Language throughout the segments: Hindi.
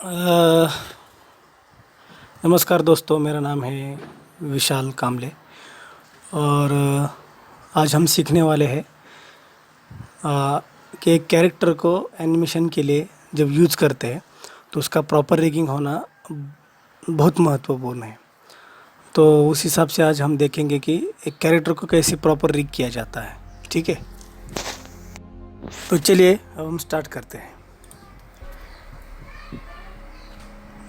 अ, नमस्कार दोस्तों, मेरा नाम है विशाल कामले। और आज हम सीखने वाले हैं कि एक कैरेक्टर को एनिमेशन के लिए जब यूज़ करते हैं तो उसका प्रॉपर रिगिंग होना बहुत महत्वपूर्ण है। तो उस हिसाब से आज हम देखेंगे कि एक कैरेक्टर को कैसे प्रॉपर रिग किया जाता है। ठीक है, तो चलिए अब हम स्टार्ट करते हैं।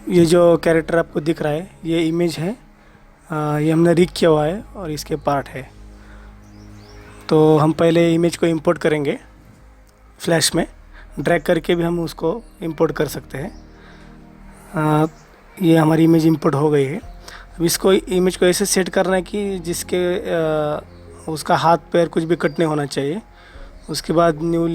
ये जो कैरेक्टर आपको दिख रहा है ये इमेज है। ये हमने रिग किया हुआ है और इसके पार्ट है। तो हम पहले इमेज को इंपोर्ट करेंगे फ्लैश में। ड्रैग करके भी हम उसको इंपोर्ट कर सकते हैं। ये हमारी इमेज इंपोर्ट हो गई है। अब इसको इमेज को ऐसे सेट करना है कि जिसके उसका हाथ पैर कुछ भी कट नहीं होना चाहिए। उसके बाद न्यू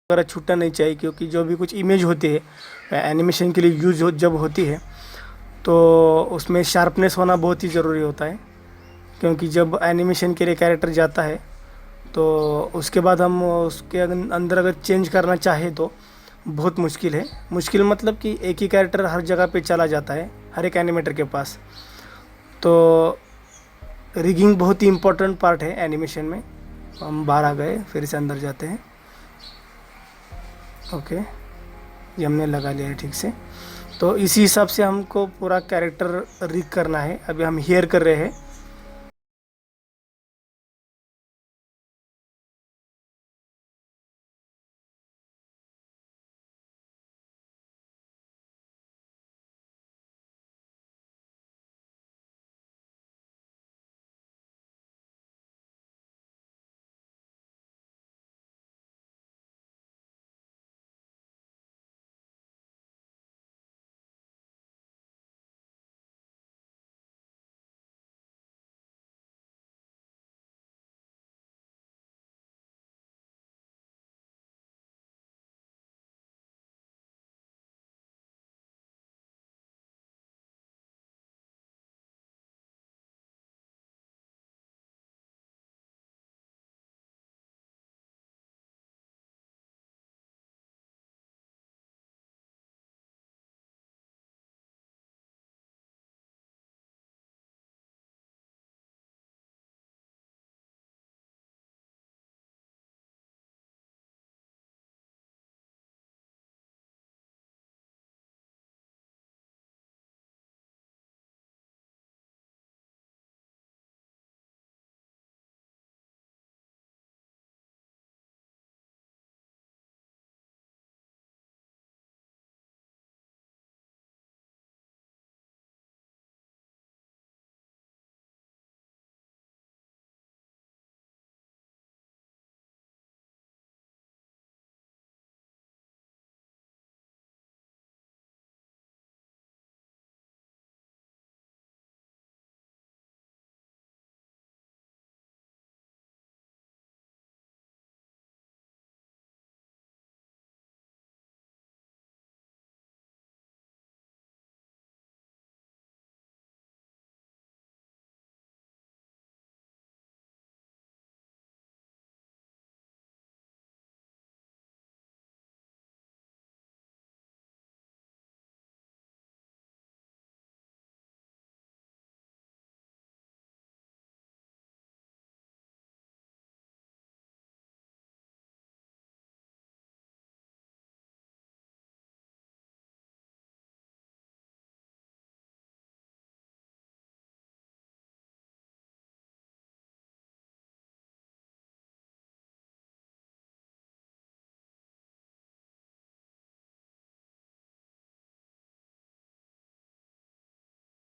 वगैरह छूटना नहीं चाहिए, क्योंकि जो भी कुछ इमेज होती है एनिमेशन के लिए यूज जब होती है तो उसमें शार्पनेस होना बहुत ही ज़रूरी होता है। क्योंकि जब एनिमेशन के लिए कैरेक्टर जाता है तो उसके बाद हम उसके अंदर अगर चेंज करना चाहे तो बहुत मुश्किल है। मुश्किल मतलब कि एक ही कैरेक्टर हर जगह पे चला जाता है हर एक एनिमेटर के पास। तो रिगिंग बहुत ही इम्पोर्टेंट पार्ट है एनिमेशन में। हम बाहर आ गए, फिर से अंदर जाते हैं। ओके, ये हमने लगा लिया है ठीक से। तो इसी हिसाब से हमको पूरा कैरेक्टर रिग करना है। अभी हम हेयर कर रहे हैं।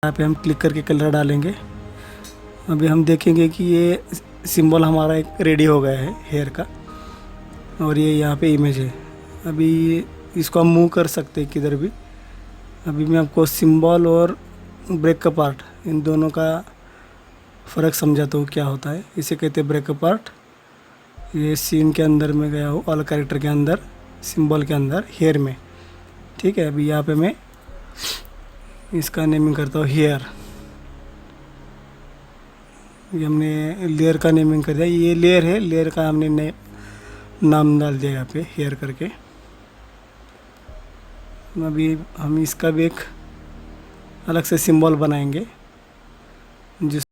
यहाँ पे हम क्लिक करके कलर डालेंगे। अभी हम देखेंगे कि ये सिंबल हमारा एक रेडी हो गया है हेयर का, और ये यहाँ पे इमेज है। अभी इसको हम मूव कर सकते हैं किधर भी। अभी मैं आपको सिंबल और ब्रेक का पार्ट, इन दोनों का फ़र्क समझाता हूँ क्या होता है। इसे कहते हैं ब्रेक का पार्ट। ये सीन के अंदर में गया हो, ऑल कैरेक्टर के अंदर, सिंबल के अंदर, हेयर में। ठीक है, अभी यहाँ पे मैं इसका नेमिंग करता हूँ हेयर। ये हमने लेयर का नेमिंग कर दिया, ये लेयर है, लेयर का हमने नाम डाल दिया यहाँ पे हेयर करके। अभी हम इसका भी एक अलग से सिंबल बनाएंगे जिस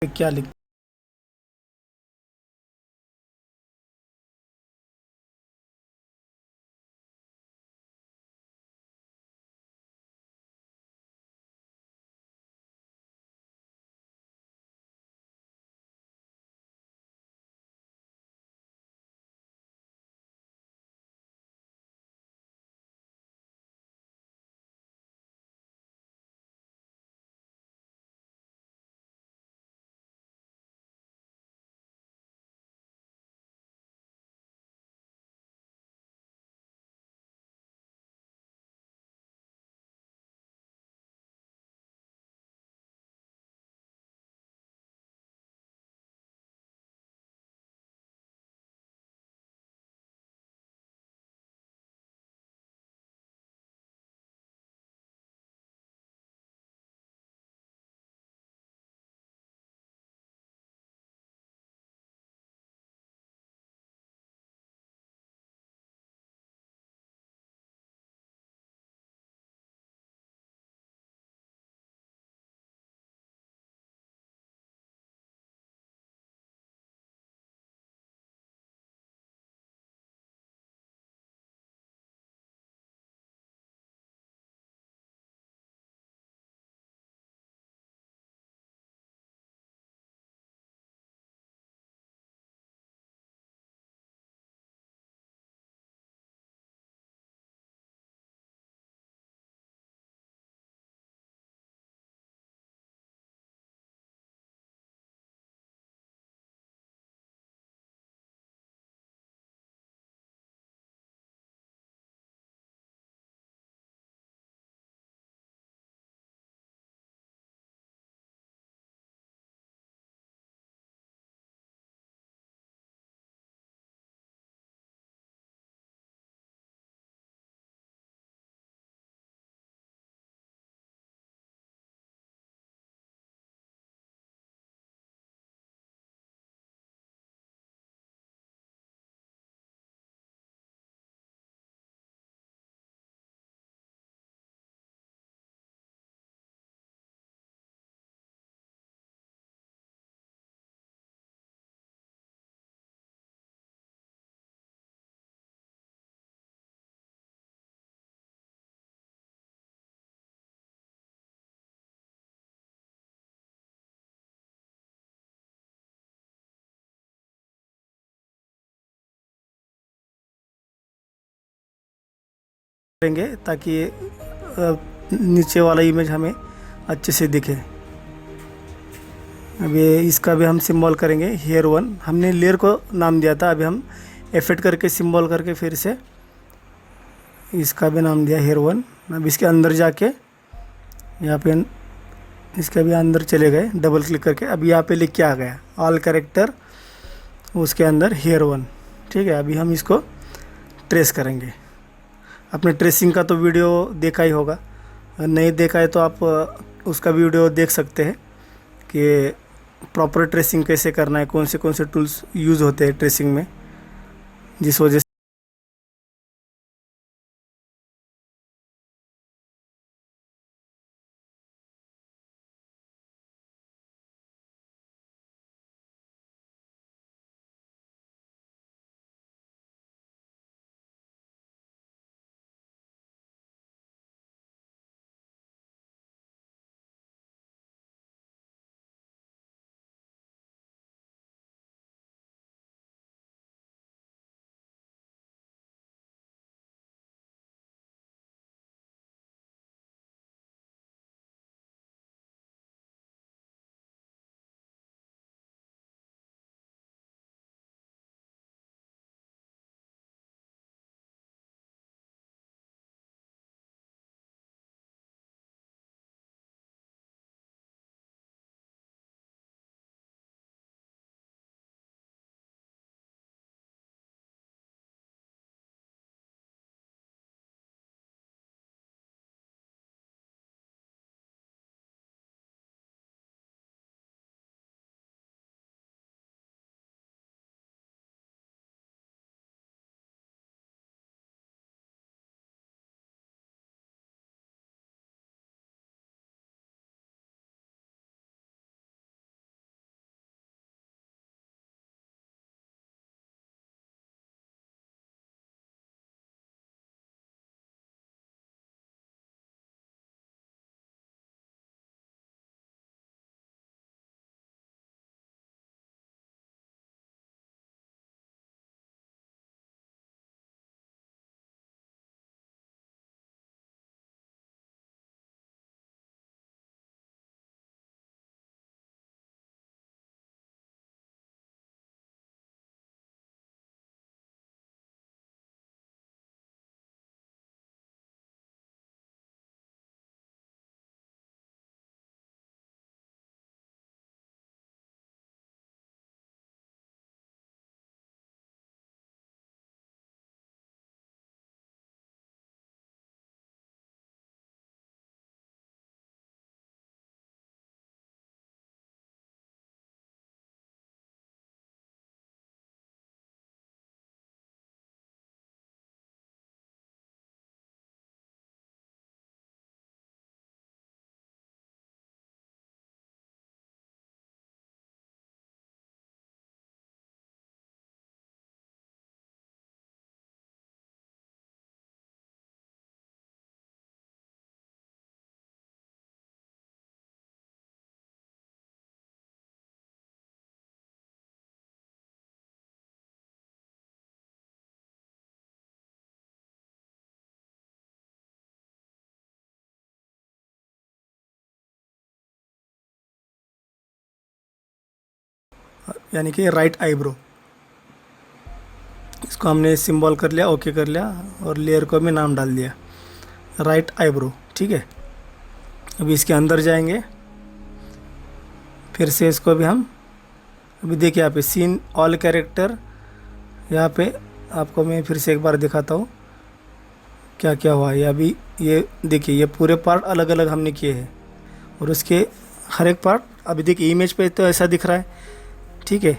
क्या लिख करेंगे ताकि नीचे वाला इमेज हमें अच्छे से दिखे। अब ये इसका भी हम सिंबल करेंगे हेयर वन। हमने लेयर को नाम दिया था, अभी हम एफेक्ट करके सिंबल करके फिर से इसका भी नाम दिया हेयर वन। अब इसके अंदर जाके यहाँ पे इसके भी अंदर चले गए डबल क्लिक करके। अब यहाँ पे लिख के आ गया ऑल कैरेक्टर, उसके अंदर हेयर वन। ठीक है, अभी हम इसको ट्रेस करेंगे। आपने ट्रेसिंग का तो वीडियो देखा ही होगा, अगर नहीं देखा है तो आप उसका वीडियो देख सकते हैं कि प्रॉपर ट्रेसिंग कैसे करना है, कौन से टूल्स यूज़ होते हैं ट्रेसिंग में, जिस वजह से यानी कि राइट आईब्रो, इसको हमने सिंबल कर लिया, ओके कर लिया और लेयर को भी नाम डाल दिया राइट आईब्रो। ठीक है, अभी इसके अंदर जाएंगे, फिर से इसको भी हम अभी देखिए यहाँ पे सीन ऑल कैरेक्टर, यहाँ पे आपको मैं फिर से एक बार दिखाता हूँ क्या क्या हुआ है। अभी ये देखिए, ये पूरे पार्ट अलग अलग हमने किए हैं और उसके हर एक पार्ट अभी देखिए इमेज पे तो ऐसा दिख रहा है। ठीक है,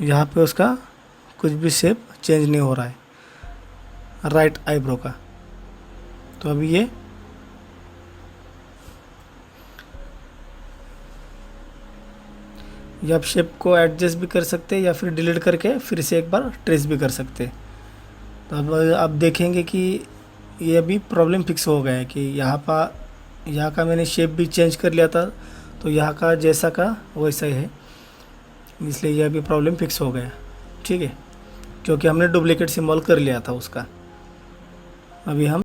यहाँ पे उसका कुछ भी शेप चेंज नहीं हो रहा है राइट आईब्रो का। तो अभी ये आप शेप को एडजस्ट भी कर सकते हैं या फिर डिलीट करके फिर से एक बार ट्रेस भी कर सकते हैं। तो अब आप देखेंगे कि ये अभी प्रॉब्लम फिक्स हो गया है कि यहाँ का मैंने शेप भी चेंज कर लिया था, तो यहाँ का जैसा का वैसा ही है, इसलिए ये अभी प्रॉब्लम फिक्स हो गया। ठीक है, क्योंकि हमने डुप्लीकेट सिंबल कर लिया था उसका। अभी हम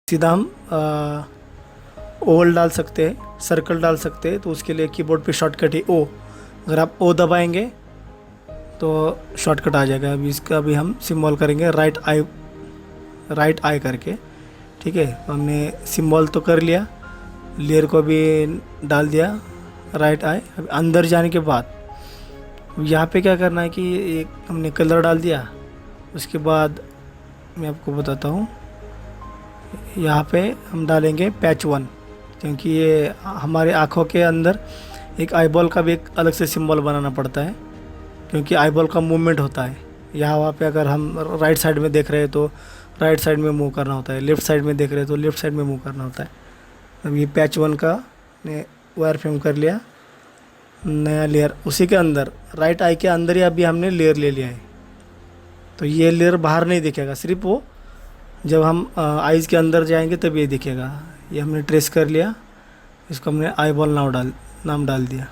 सीधा हम ओवल डाल सकते हैं, सर्कल डाल सकते हैं। तो उसके लिए कीबोर्ड पे शॉर्टकट है ओ। अगर आप ओ दबाएंगे तो शॉर्टकट आ जाएगा। अभी इसका भी हम सिंबल करेंगे राइट आई करके। ठीक है, तो हमने सिंबल तो कर लिया, लेयर को भी डाल दिया राइट आई। अब अंदर जाने के बाद यहाँ पे क्या करना है कि एक हमने कलर डाल दिया। उसके बाद मैं आपको बताता हूँ, यहाँ पे हम डालेंगे पैच 1, क्योंकि ये हमारे आँखों के अंदर एक आईबॉल का भी एक अलग से सिंबल बनाना पड़ता है, क्योंकि आईबॉल का मूवमेंट होता है। यहाँ वहाँ पे अगर हम राइट साइड में देख रहे हैं तो राइट साइड में मूव करना होता है, लेफ़्ट साइड में देख रहे हैं तो लेफ़्ट साइड में मूव करना होता है। अब ये पैच 1 का ने वायर फ्रेम कर लिया, नया लेयर उसी के अंदर राइट आई के अंदर ही अभी हमने लेयर ले लिया है। तो ये लेयर बाहर नहीं दिखेगा, सिर्फ वो जब हम आइज़ के अंदर जाएंगे तब ये दिखेगा। ये हमने ट्रेस कर लिया, इसको हमने आईबॉल नाम डाल दिया।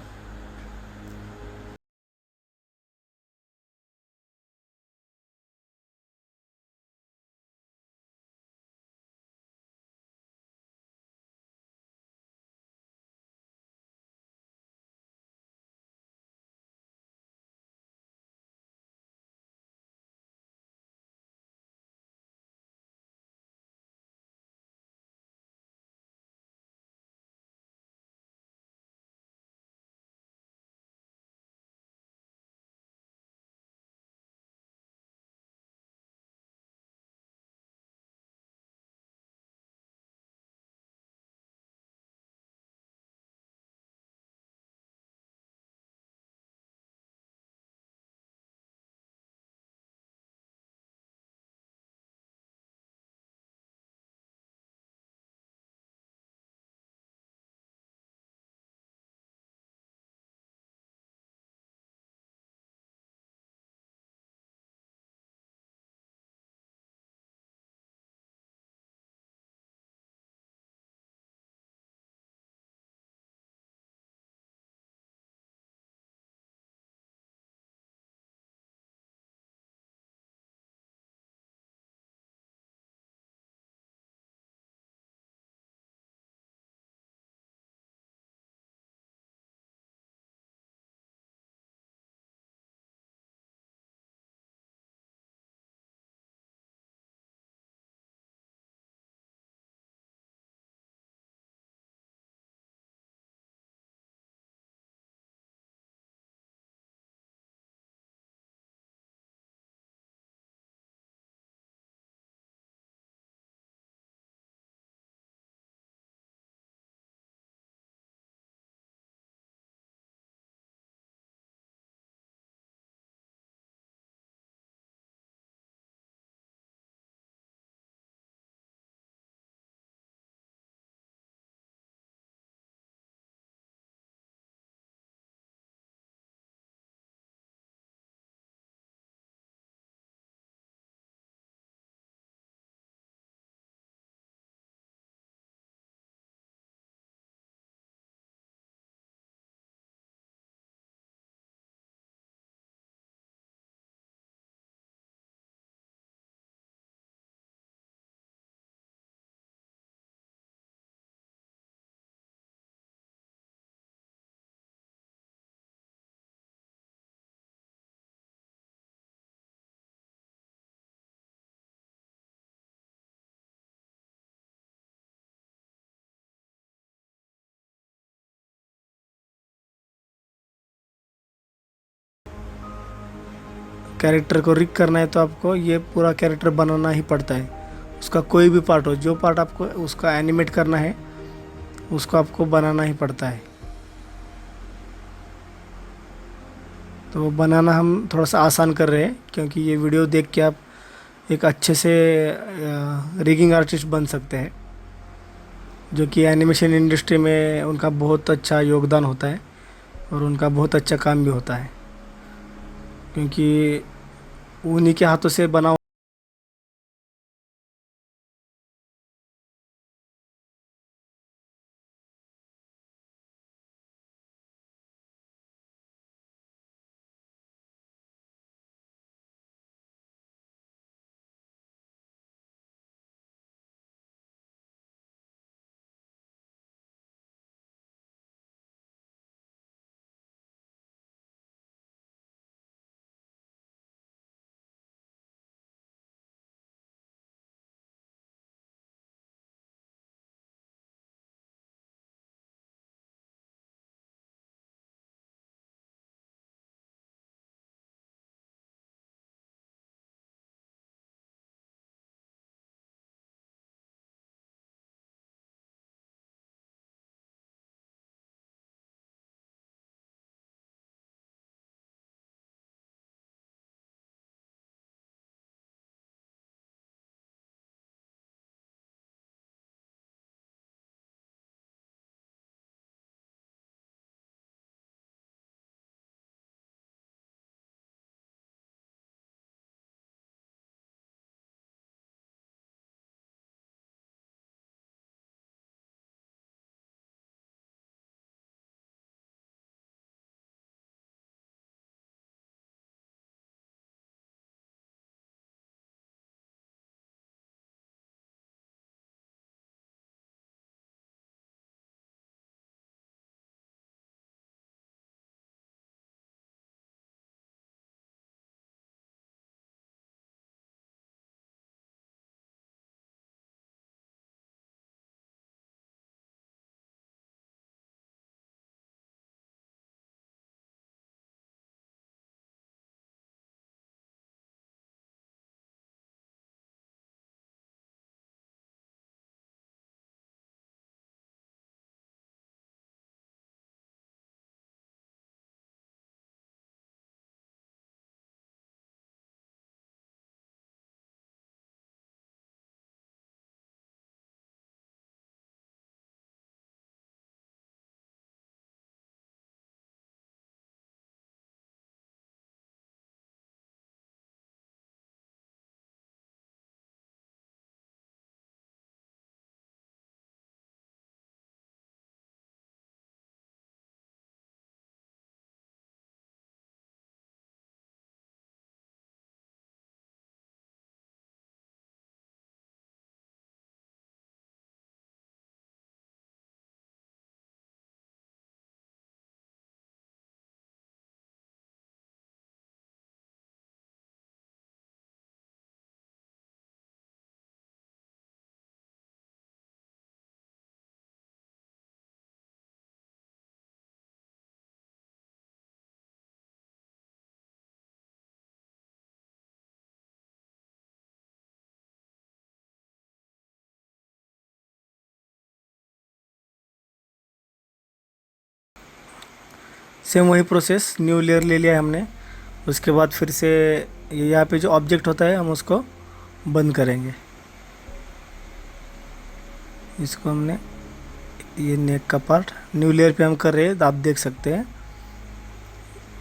कैरेक्टर को रिक करना है तो आपको ये पूरा कैरेक्टर बनाना ही पड़ता है। उसका कोई भी पार्ट हो, जो पार्ट आपको उसका एनिमेट करना है उसको आपको बनाना ही पड़ता है। तो बनाना हम थोड़ा सा आसान कर रहे हैं, क्योंकि ये वीडियो देख के आप एक अच्छे से रिगिंग आर्टिस्ट बन सकते हैं, जो कि एनिमेशन इंडस्ट्री में उनका बहुत अच्छा योगदान होता है और उनका बहुत अच्छा काम भी होता है, क्योंकि उन्हीं के हाथों से बना। सेम वही प्रोसेस, न्यू लेयर ले लिया है हमने। उसके बाद फिर से ये यहाँ पे जो ऑब्जेक्ट होता है हम उसको बंद करेंगे। इसको हमने, ये नेक का पार्ट न्यू लेयर पे हम कर रहे हैं, तो आप देख सकते हैं।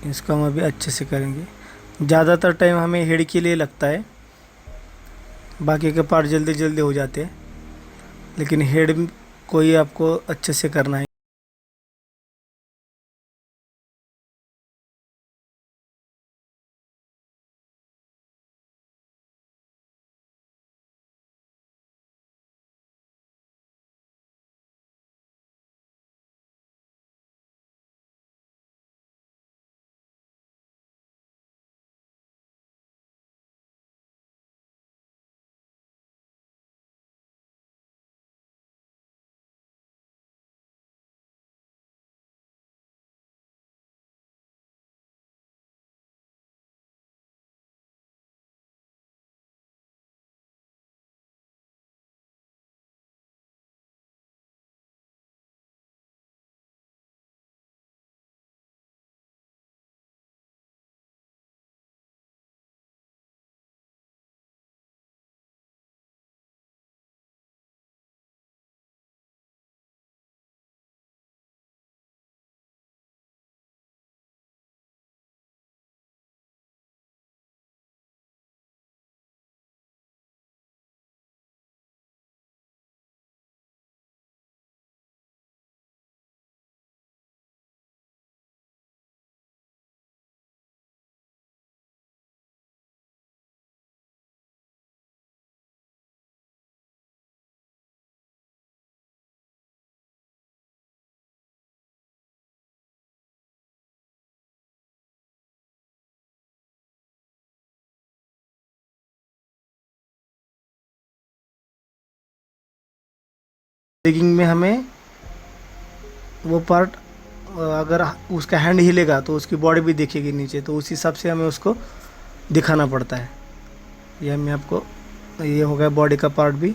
इसको हम अभी अच्छे से करेंगे। ज़्यादातर टाइम हमें हेड के लिए लगता है, बाकी के पार्ट जल्दी जल्दी हो जाते हैं, लेकिन हेड को ही आपको अच्छे से करना है। रिगिंग में हमें वो पार्ट अगर उसका हैंड हिलेगा तो उसकी बॉडी भी दिखेगी नीचे, तो उस हिसाब से हमें उसको दिखाना पड़ता है। ये मैं आपको, ये हो गया बॉडी का पार्ट भी,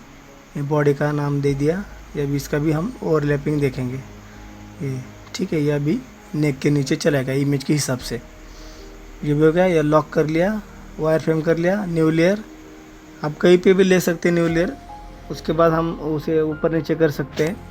ये बॉडी का नाम दे दिया। ये भी, इसका भी हम ओवरलैपिंग देखेंगे ये, ठीक है। ये अभी नेक के नीचे चलेगा इमेज के हिसाब से। ये भी हो गया, ये लॉक कर लिया, वायर फ्रेम कर लिया। न्यू लेयर आप कहीं पे भी ले सकते हैं न्यू लेयर, उसके बाद हम उसे ऊपर नीचे कर सकते हैं।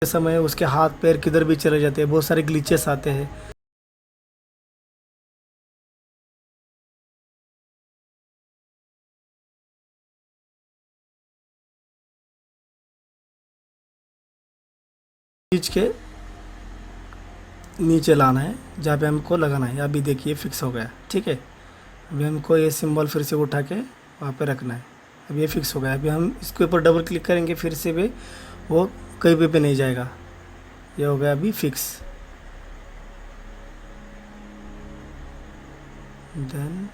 समय उसके हाथ पैर किधर भी चले जाते हैं, बहुत सारे ग्लिचेस आते हैं। खींच के नीचे लाना है जहाँ पे हमको लगाना है। अभी देखिए फिक्स हो गया, ठीक है। अभी हमको ये सिंबल फिर से उठा के वहाँ पे रखना है। अब ये फिक्स हो गया। अभी हम इसके ऊपर डबल क्लिक करेंगे फिर से भी वो कहीं पे नहीं जाएगा। ये हो गया अभी फिक्स। देन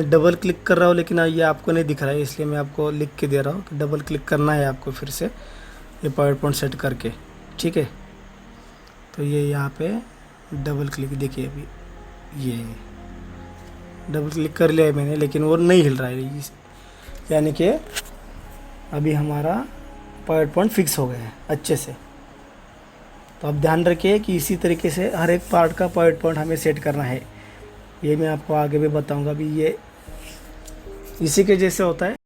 डबल क्लिक कर रहा हूँ लेकिन ये आपको नहीं दिख रहा है, इसलिए मैं आपको लिख के दे रहा हूँ कि डबल क्लिक करना है आपको फिर से ये पावर पॉइंट सेट करके, ठीक है। तो ये यहाँ पे डबल क्लिक, देखिए अभी ये डबल क्लिक कर लिया है मैंने लेकिन वो नहीं हिल रहा है, यानी कि अभी हमारा पावर पॉइंट फिक्स हो गया है अच्छे से। तो आप ध्यान रखिए कि इसी तरीके से हर एक पार्ट का पावर पॉइंट हमें सेट करना है। ये मैं आपको आगे भी बताऊंगा। अभी ये इसी के जैसे होता है,